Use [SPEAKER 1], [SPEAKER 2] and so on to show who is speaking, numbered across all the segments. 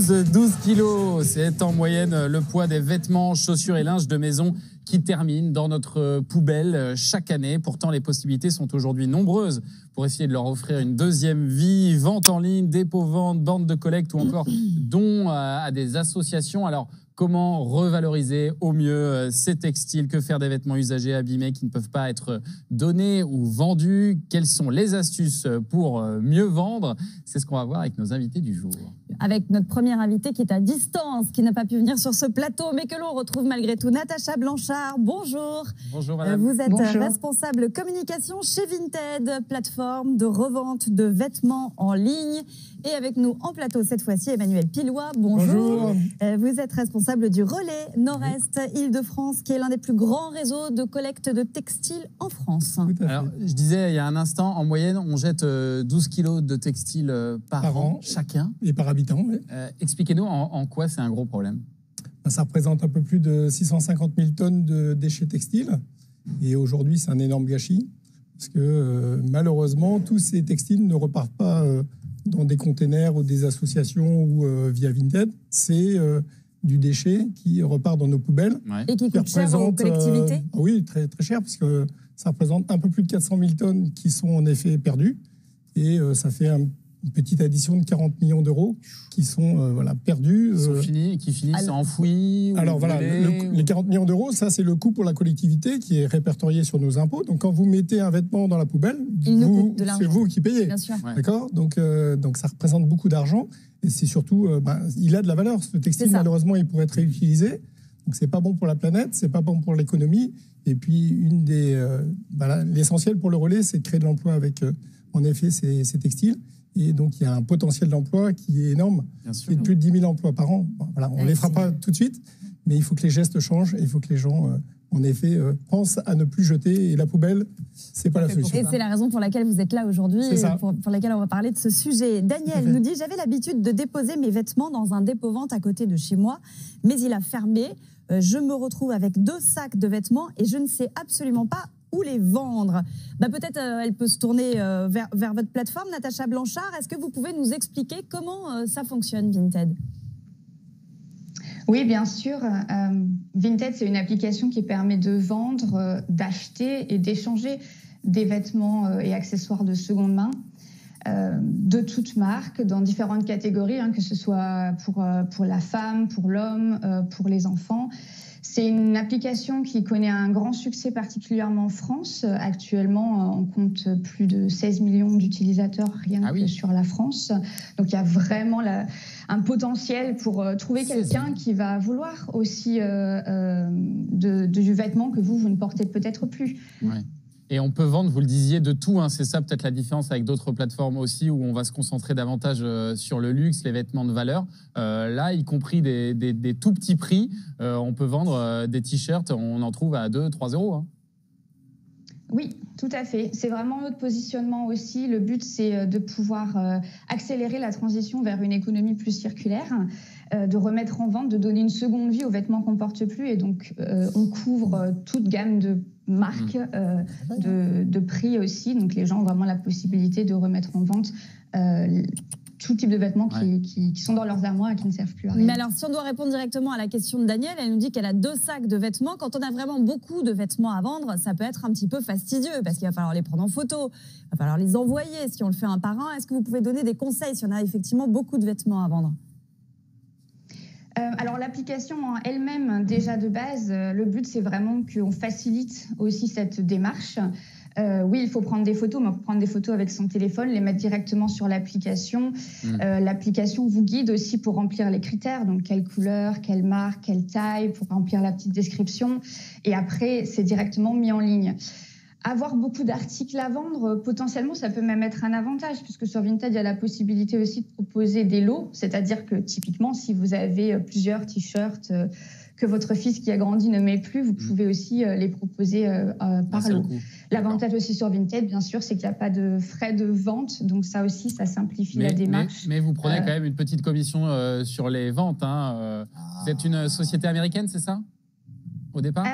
[SPEAKER 1] 12 kilos, c'est en moyenne le poids des vêtements, chaussures et linge de maison qui terminent dans notre poubelle chaque année. Pourtant, les possibilités sont aujourd'hui nombreuses pour essayer de leur offrir une deuxième vie. Vente en ligne, dépôt-vente, bande de collecte ou encore dons à des associations. Alors, comment revaloriser au mieux ces textiles? Que faire des vêtements usagés, abîmés, qui ne peuvent pas être donnés ou vendus? Quelles sont les astuces pour mieux vendre? C'est ce qu'on va voir avec nos invités du jour.
[SPEAKER 2] Avec notre première invitée qui est à distance, qui n'a pas pu venir sur ce plateau, mais que l'on retrouve malgré tout, Natacha Blanchard. Bonjour.
[SPEAKER 1] Bonjour madame.
[SPEAKER 2] Vous êtes
[SPEAKER 3] Bonjour.
[SPEAKER 2] responsable communication chez Vinted, plateforme de revente de vêtements en ligne. Et avec nous en plateau cette fois-ci, Emmanuel Pilois. Bonjour. Vous êtes responsable du Relais Nord-Est Île-de-France, qui est l'un des plus grands réseaux de collecte de textiles en France.
[SPEAKER 1] Alors, je disais il y a un instant, en moyenne, on jette 12 kilos de textiles par an chacun.
[SPEAKER 4] Et par habitant, oui.
[SPEAKER 1] Expliquez-nous en quoi c'est un gros problème.
[SPEAKER 4] Ça représente un peu plus de 650 000 tonnes de déchets textiles. Et aujourd'hui, c'est un énorme gâchis. Parce que malheureusement, tous ces textiles ne repartent pas dans des containers ou des associations ou via Vinted. C'est du déchet qui repart dans nos poubelles.
[SPEAKER 1] Ouais.
[SPEAKER 2] Et qui coûte cher aux collectivités.
[SPEAKER 4] Oui, très, très cher, parce que ça représente un peu plus de 400 000 tonnes qui sont en effet perdues. Et ça fait une petite addition de 40 millions d'euros qui sont perdus.
[SPEAKER 1] Qui finissent enfouis.
[SPEAKER 4] Alors voilà, les 40 millions d'euros, ça c'est le coût pour la collectivité qui est répertorié sur nos impôts. Donc quand vous mettez un vêtement dans la poubelle, c'est vous qui payez.
[SPEAKER 2] Bien sûr.
[SPEAKER 1] Ouais.
[SPEAKER 4] D'accord, donc ça représente beaucoup d'argent. Et c'est surtout, il a de la valeur. Ce textile, malheureusement, il pourrait être réutilisé. Donc c'est pas bon pour la planète, c'est pas bon pour l'économie. Et puis l'essentiel pour le relais, c'est de créer de l'emploi avec, en effet, ces textiles. Et donc, il y a un potentiel d'emploi qui est énorme, qui est de plus de 10 000 emplois par an. Bon, voilà, on ne les fera pas tout de suite, mais il faut que les gestes changent et il faut que les gens, en effet, pensent à ne plus jeter. Et la poubelle, ce n'est pas la solution.
[SPEAKER 2] Et c'est la raison pour laquelle vous êtes là aujourd'hui, pour laquelle on va parler de ce sujet. Daniel nous dit « J'avais l'habitude de déposer mes vêtements dans un dépôt-vente à côté de chez moi, mais il a fermé. Je me retrouve avec 2 sacs de vêtements et je ne sais absolument pas où les vendre. » Peut-être elle peut se tourner vers votre plateforme, Natacha Blanchard. Est-ce que vous pouvez nous expliquer comment ça fonctionne, Vinted?
[SPEAKER 3] Oui, bien sûr. Vinted, c'est une application qui permet de vendre, d'acheter et d'échanger des vêtements et accessoires de seconde main de toutes marques, dans différentes catégories, que ce soit pour la femme, pour l'homme, pour les enfants. C'est une application qui connaît un grand succès, particulièrement en France. Actuellement, on compte plus de 16 millions d'utilisateurs rien que sur la France. Donc, il y a vraiment un potentiel pour trouver quelqu'un qui va vouloir aussi du vêtement que vous ne portez peut-être plus.
[SPEAKER 1] Ouais. Et on peut vendre, vous le disiez, de tout. C'est ça peut-être la différence avec d'autres plateformes aussi, où on va se concentrer davantage sur le luxe, les vêtements de valeur. Là, y compris des tout petits prix, on peut vendre des t-shirts, on en trouve à 2-3 euros.
[SPEAKER 3] Oui, tout à fait. C'est vraiment notre positionnement aussi. Le but, c'est de pouvoir accélérer la transition vers une économie plus circulaire, de remettre en vente, de donner une seconde vie aux vêtements qu'on ne porte plus. Et donc, on couvre toute gamme de marques, de prix aussi. Donc, les gens ont vraiment la possibilité de remettre en vente tout type de vêtements qui sont dans leurs armoires et qui ne servent plus à rien.
[SPEAKER 2] Mais alors, si on doit répondre directement à la question de Daniel, elle nous dit qu'elle a 2 sacs de vêtements. Quand on a vraiment beaucoup de vêtements à vendre, ça peut être un petit peu fastidieux parce qu'il va falloir les prendre en photo, il va falloir les envoyer si on le fait un par un. Est-ce que vous pouvez donner des conseils si on a effectivement beaucoup de vêtements à vendre?
[SPEAKER 3] Alors l'application en elle-même, déjà de base, le but c'est vraiment qu'on facilite aussi cette démarche. Oui, il faut prendre des photos, mais on peut prendre des photos avec son téléphone, les mettre directement sur l'application. L'application vous guide aussi pour remplir les critères, donc quelle couleur, quelle marque, quelle taille, pour remplir la petite description. Et après, c'est directement mis en ligne. Avoir beaucoup d'articles à vendre, potentiellement, ça peut même être un avantage, puisque sur Vinted, il y a la possibilité aussi de proposer des lots, c'est-à-dire que typiquement, si vous avez plusieurs t-shirts que votre fils qui a grandi ne met plus, vous pouvez aussi les proposer par lot. L'avantage aussi sur Vinted, bien sûr, c'est qu'il n'y a pas de frais de vente, donc ça aussi, ça simplifie la démarche.
[SPEAKER 1] Mais vous prenez quand même une petite commission sur les ventes. Vous êtes une société américaine, c'est ça, au départ?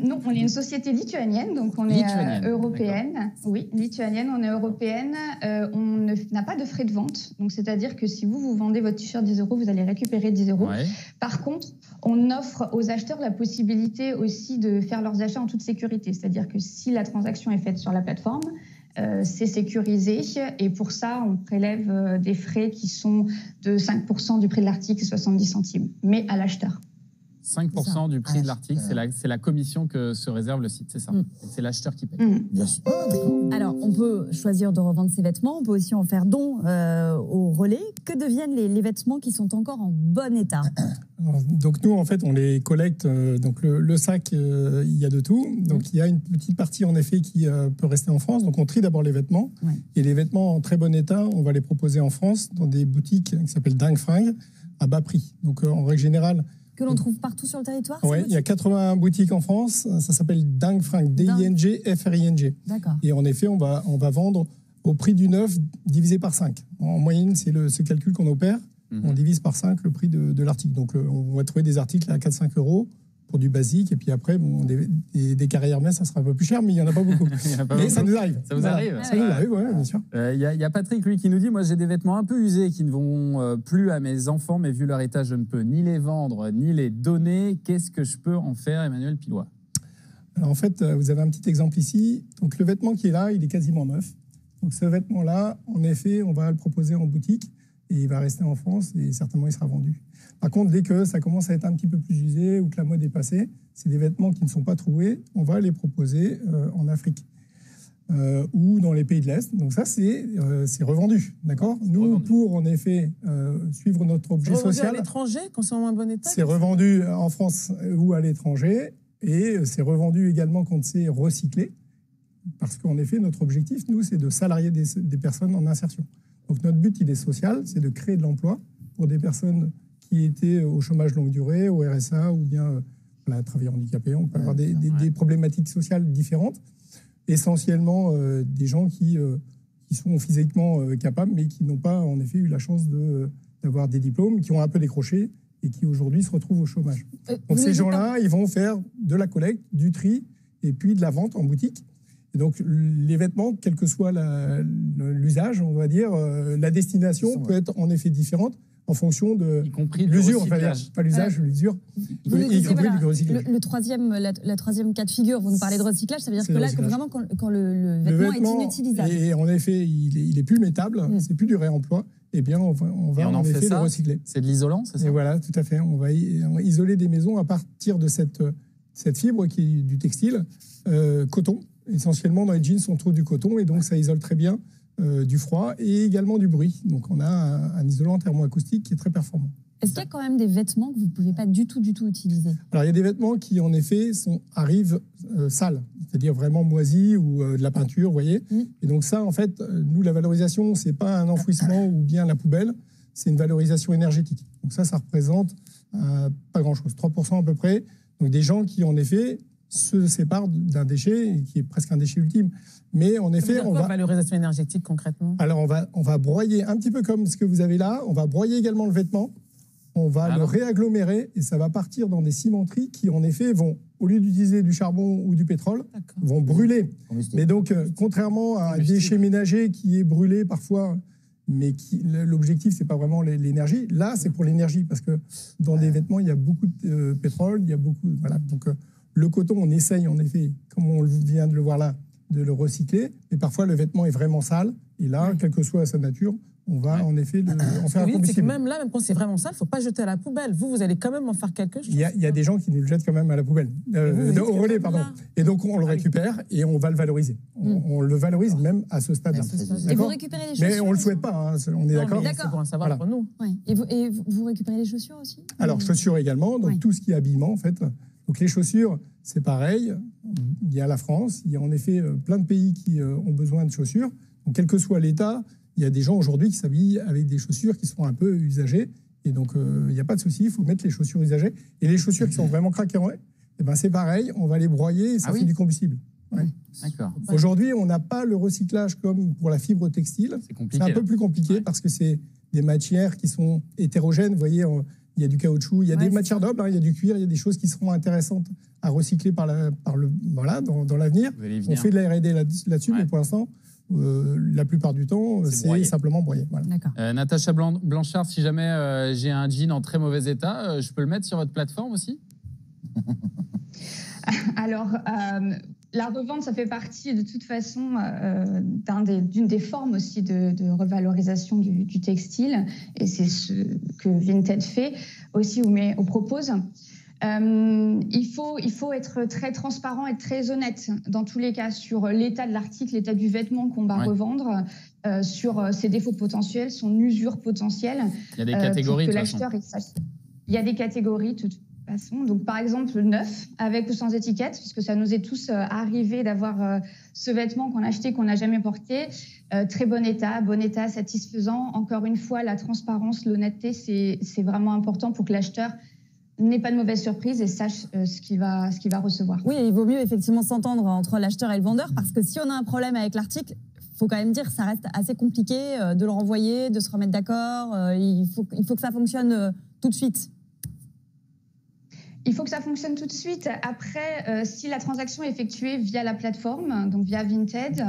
[SPEAKER 3] Non, on est une société lituanienne, donc on est européenne. Oui, lituanienne, on est européenne. On n'a pas de frais de vente, donc c'est-à-dire que si vous vendez votre t-shirt 10 €, vous allez récupérer 10 €. Ouais. Par contre, on offre aux acheteurs la possibilité aussi de faire leurs achats en toute sécurité, c'est-à-dire que si la transaction est faite sur la plateforme, c'est sécurisé et pour ça, on prélève des frais qui sont de 5% du prix de l'article, 70 centimes, mais à l'acheteur.
[SPEAKER 1] 5% du prix de l'article, c'est la commission que se réserve le site, c'est ça. C'est l'acheteur qui paye.
[SPEAKER 2] Bien sûr. Alors, on peut choisir de revendre ses vêtements, on peut aussi en faire don au relais. Que deviennent les vêtements qui sont encore en bon état?
[SPEAKER 4] Donc nous, en fait, on les collecte. Donc le sac, il y a de tout. Donc il y a une petite partie, en effet, qui peut rester en France. Donc on trie d'abord les vêtements. Ouais. Et les vêtements en très bon état, on va les proposer en France dans des boutiques qui s'appellent Dingue Fringues, à bas prix. Donc en règle générale...
[SPEAKER 2] Que l'on trouve partout sur le territoire?
[SPEAKER 4] Oui, il y a 81 boutiques en France. Ça s'appelle Dingue Fringues, D-I-N-G-F-R-I-N-G. D'accord. Et en effet, on va vendre au prix du neuf divisé par 5. En moyenne, c'est ce calcul qu'on opère. On divise par 5 le prix de l'article. Donc, on va trouver des articles à 4-5 € pour du basique. Et puis après, bon, des carrières mais ça sera un peu plus cher, mais il n'y en a pas beaucoup. Mais ça nous arrive.
[SPEAKER 1] Ça vous arrive?
[SPEAKER 4] Ça nous arrive, oui, bien sûr.
[SPEAKER 1] Il y a Patrick, lui, qui nous dit, moi, j'ai des vêtements un peu usés qui ne vont plus à mes enfants, mais vu leur état, je ne peux ni les vendre, ni les donner. Qu'est-ce que je peux en faire, Emmanuel Pilois?
[SPEAKER 4] Alors, en fait, vous avez un petit exemple ici. Donc, le vêtement qui est là, il est quasiment neuf. Donc, ce vêtement-là, en effet, on va le proposer en boutique. Et il va rester en France et certainement il sera vendu. Par contre, dès que ça commence à être un petit peu plus usé ou que la mode est passée, c'est des vêtements qui ne sont pas troués, on va les proposer en Afrique ou dans les pays de l'Est. Donc ça, c'est revendu, d'accord? Nous, revendu. Pour en effet suivre notre objet social...
[SPEAKER 5] à l'étranger quand c'est en moins bon état?
[SPEAKER 4] C'est revendu en France ou à l'étranger et c'est revendu également quand c'est recyclé. Parce qu'en effet, notre objectif, nous, c'est de salarier des personnes en insertion. Donc notre but, il est social, c'est de créer de l'emploi pour des personnes qui étaient au chômage longue durée, au RSA ou bien travailleurs handicapés. On peut avoir des problématiques sociales différentes. Essentiellement des gens qui sont physiquement capables, mais qui n'ont pas en effet eu la chance d'avoir des diplômes, qui ont un peu décroché et qui aujourd'hui se retrouvent au chômage. Donc ces gens-là, ils vont faire de la collecte, du tri et puis de la vente en boutique. Et donc, les vêtements, quel que soit l'usage, on va dire, la destination peut être en effet différente en fonction de l'usure, pas l'usage, l'usure.
[SPEAKER 2] Le troisième cas de figure, vous nous parlez de recyclage, ça veut dire que là, vraiment, quand le vêtement est inutilisable.
[SPEAKER 4] Et en effet, il est plus mettable, c'est plus du réemploi, eh bien, on va en effet le recycler.
[SPEAKER 1] C'est de l'isolant, c'est ça?
[SPEAKER 4] Et voilà, tout à fait. On va isoler des maisons à partir de cette fibre qui est du textile, coton. Essentiellement, dans les jeans, on trouve du coton et donc ça isole très bien du froid et également du bruit. Donc, on a un isolant thermoacoustique qui est très performant.
[SPEAKER 2] Est-ce qu'il y a quand même des vêtements que vous ne pouvez pas du tout utiliser? Alors,
[SPEAKER 4] il y a des vêtements qui, en effet, arrivent sales, c'est-à-dire vraiment moisis ou de la peinture, vous voyez. Et donc ça, en fait, nous, la valorisation, ce n'est pas un enfouissement ou bien la poubelle, c'est une valorisation énergétique. Donc ça représente pas grand-chose, 3% à peu près. Donc des gens qui, en effet, se séparent d'un déchet qui est presque un déchet ultime. Mais en effet,
[SPEAKER 5] on va... valorisation énergétique concrètement?
[SPEAKER 4] Alors on va broyer un petit peu comme ce que vous avez là. On va broyer également le vêtement. On va le réagglomérer et ça va partir dans des cimenteries qui en effet vont, au lieu d'utiliser du charbon ou du pétrole, vont brûler. Mais donc contrairement à un déchet ménager qui est brûlé parfois, mais l'objectif c'est pas vraiment l'énergie. Là c'est pour l'énergie parce que dans des vêtements il y a beaucoup de pétrole, il y a beaucoup donc le coton, on essaye en effet, comme on vient de le voir là, de le recycler. Mais parfois, le vêtement est vraiment sale. Et là, quelle que soit sa nature, on va en effet en faire un combustible.
[SPEAKER 5] Même là, même quand c'est vraiment sale, il ne faut pas jeter à la poubelle. Vous allez quand même en faire quelque chose.
[SPEAKER 4] Il y a des gens qui nous le jettent quand même à la poubelle. Au relais, pardon. Et donc, on le récupère et on va le valoriser. On le valorise même à ce stade-là.
[SPEAKER 2] Et vous récupérez les chaussures?
[SPEAKER 4] Mais on ne le souhaite pas, on est d'accord.
[SPEAKER 5] C'est pour un savoir pour nous.
[SPEAKER 2] Et vous récupérez les chaussures aussi?
[SPEAKER 4] Alors, chaussures également. Donc, tout ce qui est habillement, en fait. Donc les chaussures, c'est pareil. Il y a la France, il y a en effet plein de pays qui ont besoin de chaussures. Donc quel que soit l'état, il y a des gens aujourd'hui qui s'habillent avec des chaussures qui sont un peu usagées. Et donc il n'y a pas de souci, il faut mettre les chaussures usagées. Et les chaussures qui sont vraiment craquantes, c'est pareil, on va les broyer et ça fait du combustible. Ouais.
[SPEAKER 1] D'accord.
[SPEAKER 4] Aujourd'hui, on n'a pas le recyclage comme pour la fibre textile. C'est un peu plus compliqué parce que c'est des matières qui sont hétérogènes. Vous voyez, il il y a du caoutchouc, il y a des matières nobles, il y a du cuir, il y a des choses qui seront intéressantes à recycler dans l'avenir. On fait de la R&D là-dessus, mais pour l'instant, la plupart du temps, c'est simplement broyé. Voilà.
[SPEAKER 1] Natacha Blanchard, si jamais j'ai un jean en très mauvais état, je peux le mettre sur votre plateforme aussi?
[SPEAKER 3] Alors, la revente, ça fait partie de toute façon d'une des formes aussi de revalorisation du textile. Et c'est ce que Vinted fait aussi ou propose. Il faut être très transparent et très honnête dans tous les cas sur l'état de l'article, l'état du vêtement qu'on va revendre, sur ses défauts potentiels, son usure potentielle.
[SPEAKER 1] Il y a des catégories de toute façon.
[SPEAKER 3] Il y a des catégories de toute façon. Donc par exemple le neuf avec ou sans étiquette, puisque ça nous est tous arrivé d'avoir ce vêtement qu'on a acheté, qu'on n'a jamais porté. Très bon état, satisfaisant. Encore une fois, la transparence, l'honnêteté, c'est vraiment important pour que l'acheteur n'ait pas de mauvaise surprise et sache ce qu'il va recevoir.
[SPEAKER 2] Oui, il vaut mieux effectivement s'entendre entre l'acheteur et le vendeur, parce que si on a un problème avec l'article, il faut quand même dire que ça reste assez compliqué de le renvoyer, de se remettre d'accord. Il faut que ça fonctionne tout de suite.
[SPEAKER 3] Il faut que ça fonctionne tout de suite. Après, si la transaction est effectuée via la plateforme, donc via Vinted,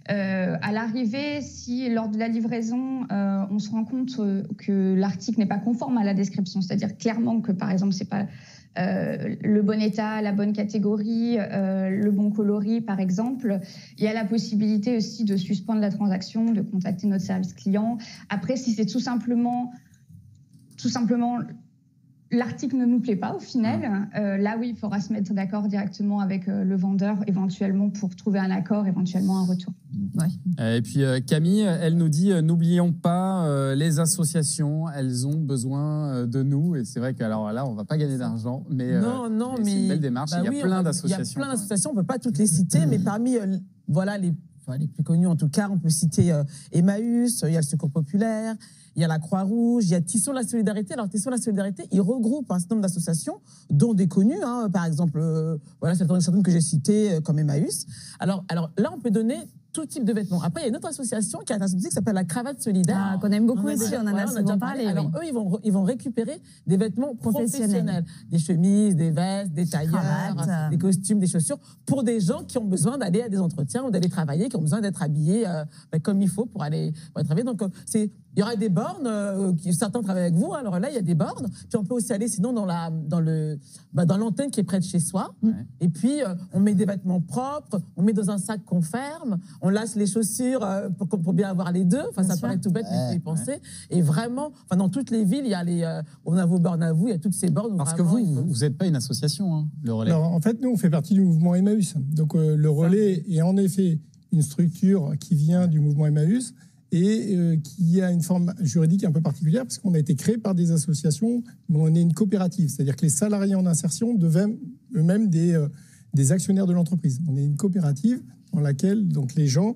[SPEAKER 3] à l'arrivée, si lors de la livraison, on se rend compte que l'article n'est pas conforme à la description, c'est-à-dire clairement que, par exemple, c'est pas le bon état, la bonne catégorie, le bon coloris, par exemple, il y a la possibilité aussi de suspendre la transaction, de contacter notre service client. Après, si c'est tout simplement l'article ne nous plaît pas au final, là oui, il faudra se mettre d'accord directement avec le vendeur éventuellement pour trouver un accord, éventuellement un retour.
[SPEAKER 1] Et puis Camille, elle nous dit n'oublions pas les associations, elles ont besoin de nous. Et c'est vrai qu'alors là, on ne va pas gagner d'argent, mais c'est une belle démarche. Il y a plein d'associations.
[SPEAKER 5] Il y a plein d'associations, on ne peut pas toutes les citer, mais parmi les plus connus en tout cas, on peut citer Emmaüs, il y a le Secours Populaire, il y a la Croix-Rouge, il y a Tissons la Solidarité. Alors Tissons la Solidarité, il regroupe un certain nombre d'associations, dont des connues, par exemple, certaines que j'ai citées comme Emmaüs. Alors là, on peut donner tout type de vêtements. Après, il y a une autre association qui s'appelle la Cravate Solidaire.
[SPEAKER 2] Qu'on aime beaucoup aussi, on en a souvent parlé.
[SPEAKER 5] Alors eux, ils vont récupérer des vêtements professionnels. Des chemises, des vestes, des tailleurs, des costumes, des chaussures, pour des gens qui ont besoin d'aller à des entretiens ou d'aller travailler, qui ont besoin d'être habillés comme il faut pour aller travailler. Donc, il y aura des bornes, certains travaillent avec vous, alors là, il y a des bornes. Puis on peut aussi aller sinon dans l'antenne qui est près de chez soi. Et puis, on met des vêtements propres, on met dans un sac qu'on ferme, on lasse les chaussures pour bien avoir les deux. Enfin, ça paraît tout bête, mais il faut y penser. Et vraiment, dans toutes les villes, il y a on a vos bornes à vous, il y a toutes ces bornes.
[SPEAKER 1] Parce que vous n'êtes pas une association, le Relais.
[SPEAKER 4] Alors, en fait, nous, on fait partie du mouvement Emmaüs. Donc, le Relais est en effet une structure qui vient du mouvement Emmaüs, et qui a une forme juridique un peu particulière, parce qu'on a été créé par des associations, mais on est une coopérative, c'est-à-dire que les salariés en insertion deviennent eux-mêmes des actionnaires de l'entreprise. On est une coopérative dans laquelle donc, les gens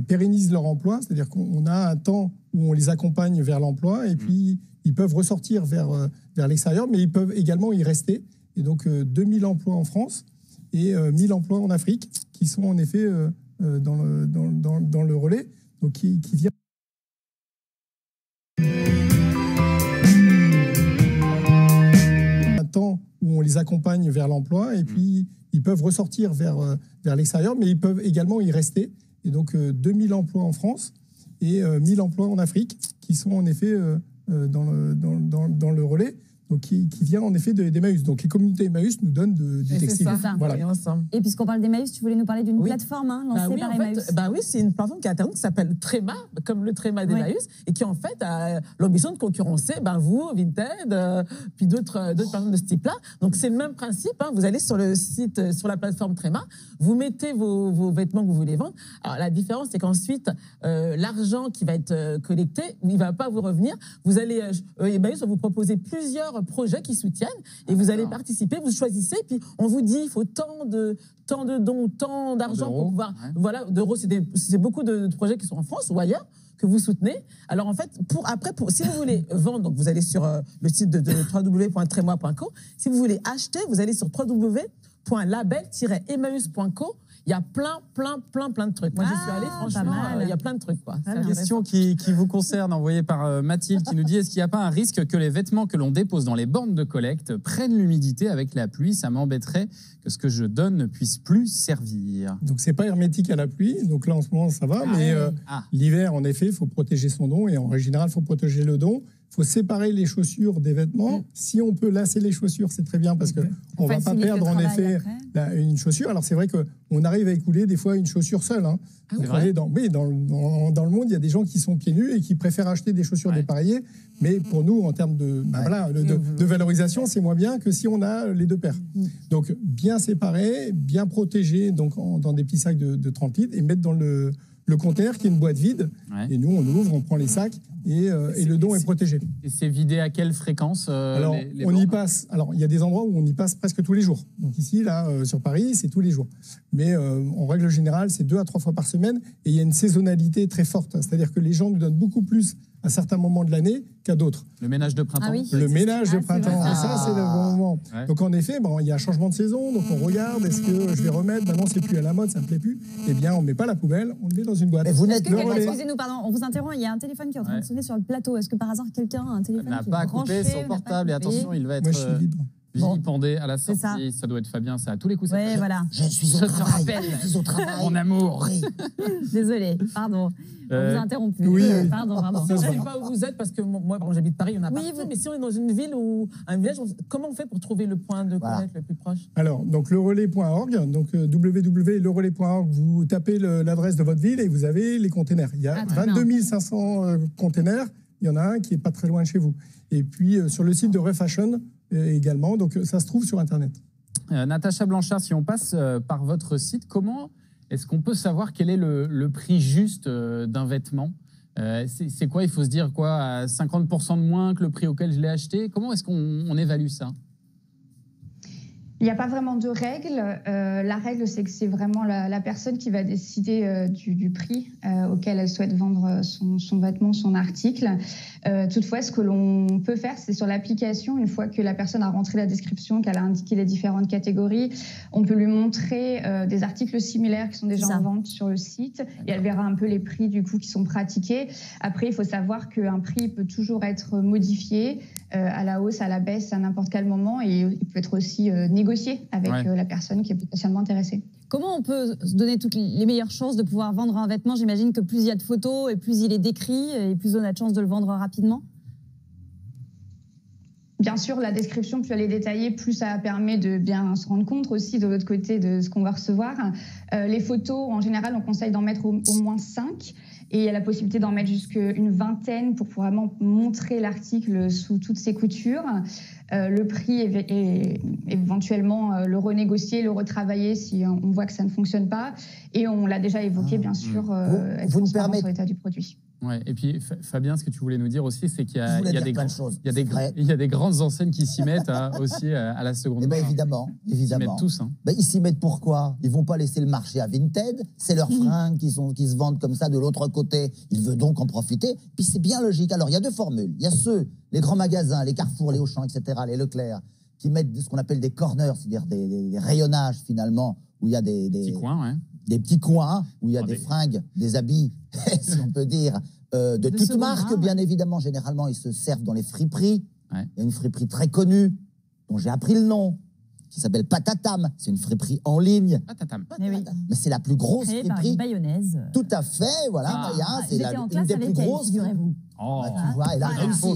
[SPEAKER 4] pérennisent leur emploi, c'est-à-dire qu'on a un temps où on les accompagne vers l'emploi, et puis ils peuvent ressortir vers l'extérieur, mais ils peuvent également y rester. Et donc 2000 emplois en France et 1000 emplois en Afrique, qui sont en effet dans le Relais, donc qui vient un temps où on les accompagne vers l'emploi, et puis ils peuvent ressortir vers l'extérieur, mais ils peuvent également y rester. Et donc 2000 emplois en France et 1000 emplois en Afrique, qui sont en effet dans le Relais, donc qui vient en effet d'Emmaüs. Donc les communautés Emmaüs nous donnent du textile.
[SPEAKER 2] C'est ça.
[SPEAKER 4] Voilà.
[SPEAKER 2] Et puisqu'on parle d'Emmaüs, tu voulais nous parler d'une plateforme lancée par Emmaüs.
[SPEAKER 5] Oui, c'est une plateforme qui est interne qui s'appelle Tréma, comme le Tréma d'Emmaüs, et qui en fait a l'ambition de concurrencer vous, Vinted, puis d'autres plateformes de ce type-là. Donc c'est le même principe. Vous allez sur le site, sur la plateforme Tréma, vous mettez vos vêtements que vous voulez vendre. Alors la différence, c'est qu'ensuite, l'argent qui va être collecté, il ne va pas vous revenir. Vous allez, Emmaüs va vous proposer plusieurs projets qui soutiennent, et vous allez participer, vous choisissez, puis on vous dit il faut tant de dons, tant d'argent pour pouvoir, d'euros, c'est beaucoup de projets qui sont en France ou ailleurs que vous soutenez. Alors en fait, si vous voulez vendre, donc vous allez sur le site de www.tremois.co. Si vous voulez acheter, vous allez sur www.label-emmaüs.co. Il y a plein de trucs. Moi, j'y suis allée, franchement, il y a plein de trucs.
[SPEAKER 1] Une question qui vous concerne, envoyée par Mathilde, qui nous dit: est-ce qu'il n'y a pas un risque que les vêtements que l'on dépose dans les bornes de collecte prennent l'humidité avec la pluie? Ça m'embêterait que ce que je donne ne puisse plus servir.
[SPEAKER 4] Donc, c'est pas hermétique à la pluie. Donc là, en ce moment, ça va. Mais l'hiver, en effet, il faut protéger son don. Et en général, il faut protéger le don. Il faut séparer les chaussures des vêtements. Si on peut lasser les chaussures, c'est très bien parce qu'on ne va pas perdre en effet une chaussure. Alors c'est vrai qu'on arrive à écouler des fois une chaussure seule. Hein. Dans le monde, il y a des gens qui sont pieds nus et qui préfèrent acheter des chaussures dépareillées. Mais pour nous, en termes de valorisation, c'est moins bien que si on a les deux paires. Donc bien séparer, bien protéger donc, dans des petits sacs de 30 litres et mettre dans le conteneur qui est une boîte vide. Et nous, on ouvre, on prend les sacs. Et le don est protégé.
[SPEAKER 1] Et c'est vidé à quelle fréquence
[SPEAKER 4] Alors, on y passe. Alors, il y a des endroits où on y passe presque tous les jours. Donc ici, là, sur Paris, c'est tous les jours. Mais en règle générale, c'est 2 à 3 fois par semaine. Et il y a une saisonnalité très forte. C'est-à-dire que les gens nous donnent beaucoup plus à certains moments de l'année qu'à d'autres.
[SPEAKER 1] Le ménage de printemps.
[SPEAKER 4] Le ménage de printemps, ça, c'est le bon moment. Donc, en effet, il y a un changement de saison. Donc, on regarde, est-ce que je vais remettre? Maintenant, c'est plus à la mode, ça me plaît plus. Eh bien, on ne met pas la poubelle, on le met dans une boîte.
[SPEAKER 2] Mais vous n'êtes excusez-nous, pardon, on vous interrompt. Il y a un téléphone qui est en train de sonner sur le plateau. Est-ce que par hasard, quelqu'un a un téléphone
[SPEAKER 1] n'a pas coupé son portable? Et attention, il va être vilipendé à la sortie. Ça doit être Fabien, ça à tous les coups.
[SPEAKER 2] Oui, voilà.
[SPEAKER 6] Je suis au travail.
[SPEAKER 1] Mon amour.
[SPEAKER 2] Désolé, pardon. On vous a interrompu.
[SPEAKER 4] Oui,
[SPEAKER 2] pardon.
[SPEAKER 5] Je ne sais pas où vous êtes, parce que moi, j'habite Paris, on a partout. Mais si on est dans une ville ou un village, comment on fait pour trouver le point de collecte le plus proche?
[SPEAKER 4] Alors, donc lerelais.org, donc www.lerelais.org, vous tapez l'adresse de votre ville et vous avez les containers. Il y a 22 500 containers, il y en a un qui n'est pas très loin de chez vous. Et puis, sur le site de Refashion également, donc ça se trouve sur Internet.
[SPEAKER 1] Natacha Blanchard, si on passe par votre site, comment est-ce qu'on peut savoir quel est le prix juste d'un vêtement? C'est quoi? Il faut se dire quoi, à 50% de moins que le prix auquel je l'ai acheté? Comment est-ce qu'on évalue ça?
[SPEAKER 3] Il n'y a pas vraiment de règle. La règle, c'est que c'est vraiment la personne qui va décider du prix auquel elle souhaite vendre son vêtement, son article. Toutefois, ce que l'on peut faire, c'est sur l'application, une fois que la personne a rentré la description, qu'elle a indiqué les différentes catégories, on peut lui montrer des articles similaires qui sont déjà en vente sur le site et elle verra un peu les prix du coup qui sont pratiqués. Après, il faut savoir qu'un prix peut toujours être modifié à la hausse, à la baisse, à n'importe quel moment, et il peut être aussi négocié avec la personne qui est potentiellement intéressée.
[SPEAKER 2] Comment on peut se donner toutes les meilleures chances de pouvoir vendre un vêtement? J'imagine que plus il y a de photos et plus il est décrit et plus on a de chances de le vendre rapidement.
[SPEAKER 3] Bien sûr, la description, plus elle est détaillée, plus ça permet de bien se rendre compte aussi de l'autre côté de ce qu'on va recevoir. Les photos, en général, on conseille d'en mettre au moins 5. Et il y a la possibilité d'en mettre jusqu'une vingtaine pour vraiment montrer l'article sous toutes ses coutures. Le prix, éventuellement, le renégocier, le retravailler si on voit que ça ne fonctionne pas. Et on l'a déjà évoqué, bien sûr, être transparent sur l'état du produit.
[SPEAKER 1] Ouais, et puis Fabien, ce que tu voulais nous dire aussi, c'est qu'il y a des grandes enseignes qui s'y mettent aussi à la seconde main.
[SPEAKER 6] Évidemment.
[SPEAKER 1] Ils s'y mettent tous.
[SPEAKER 6] Ils s'y mettent pourquoi? Ils ne vont pas laisser le marché à Vinted. C'est leurs fringues qui se vendent comme ça de l'autre côté. Ils veulent donc en profiter. Puis c'est bien logique. Alors, il y a 2 formules. Il y a les grands magasins, les Carrefour, les Auchan, etc., les Leclerc, qui mettent ce qu'on appelle des corners, c'est-à-dire des rayonnages, finalement, où il y a des petits coins, des petits coins où il y a des fringues, des habits, si on peut dire, de toute marque, bien évidemment. Généralement, ils se servent dans les friperies. Il y a une friperie très connue, dont j'ai appris le nom, qui s'appelle Patatam. C'est une friperie en ligne.
[SPEAKER 1] Patatam.
[SPEAKER 6] Mais c'est la plus grosse friperie.
[SPEAKER 2] Mayonnaise.
[SPEAKER 6] Tout à fait, voilà. C'est une des plus grosses.
[SPEAKER 2] Figurez-vous.
[SPEAKER 6] Tu vois, elle a réussi.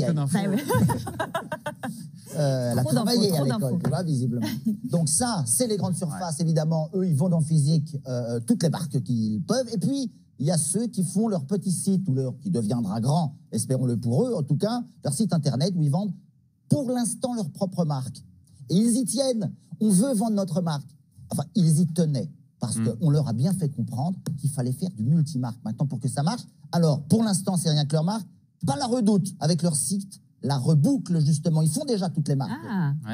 [SPEAKER 6] Elle a travaillé à l'école, tu vois, visiblement. Donc ça, c'est les grandes surfaces, évidemment. Eux, ils vendent en physique toutes les marques qu'ils peuvent. Et puis, il y a ceux qui font leur petit site, qui deviendra grand, espérons-le pour eux, en tout cas, leur site internet où ils vendent pour l'instant leur propre marque. Et ils y tiennent. On veut vendre notre marque. Enfin, ils y tenaient. Parce qu'on leur a bien fait comprendre qu'il fallait faire du multimarque. Maintenant, pour que ça marche, alors, pour l'instant, c'est rien que leur marque. Pas la Redoute, avec leur site, la Reboucle, justement. Ils font déjà toutes les marques.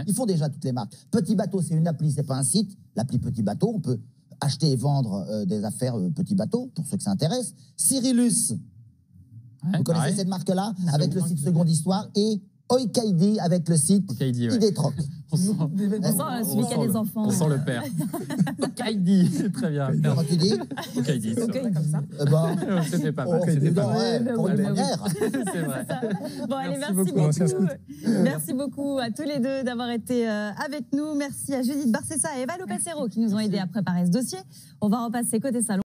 [SPEAKER 6] Ils font déjà toutes les marques. Petit Bateau, c'est une appli, c'est pas un site. L'appli Petit Bateau, on peut acheter et vendre des affaires Petit Bateau, pour ceux que ça intéresse. Cyrillus, vous connaissez cette marque-là, avec le site Seconde Histoire, et Oikaidi avec le site Idétroc.
[SPEAKER 1] On sent
[SPEAKER 2] celui qui a des enfants.
[SPEAKER 1] On sent le père. Okaidi, très bien.
[SPEAKER 6] Comment tu dis?
[SPEAKER 1] Okaidi.
[SPEAKER 5] Comme ça.
[SPEAKER 1] C'était pas mal.
[SPEAKER 6] Oh,
[SPEAKER 1] C'était pas mal.
[SPEAKER 6] pour une première.
[SPEAKER 1] C'est vrai.
[SPEAKER 2] Bon, allez,
[SPEAKER 1] Merci
[SPEAKER 2] merci
[SPEAKER 1] beaucoup.
[SPEAKER 2] beaucoup. Merci beaucoup à tous les deux d'avoir été avec nous. Merci à Judith Barcessa et Eva Lopacero qui nous ont aidés à préparer ce dossier. On va repasser côté salon.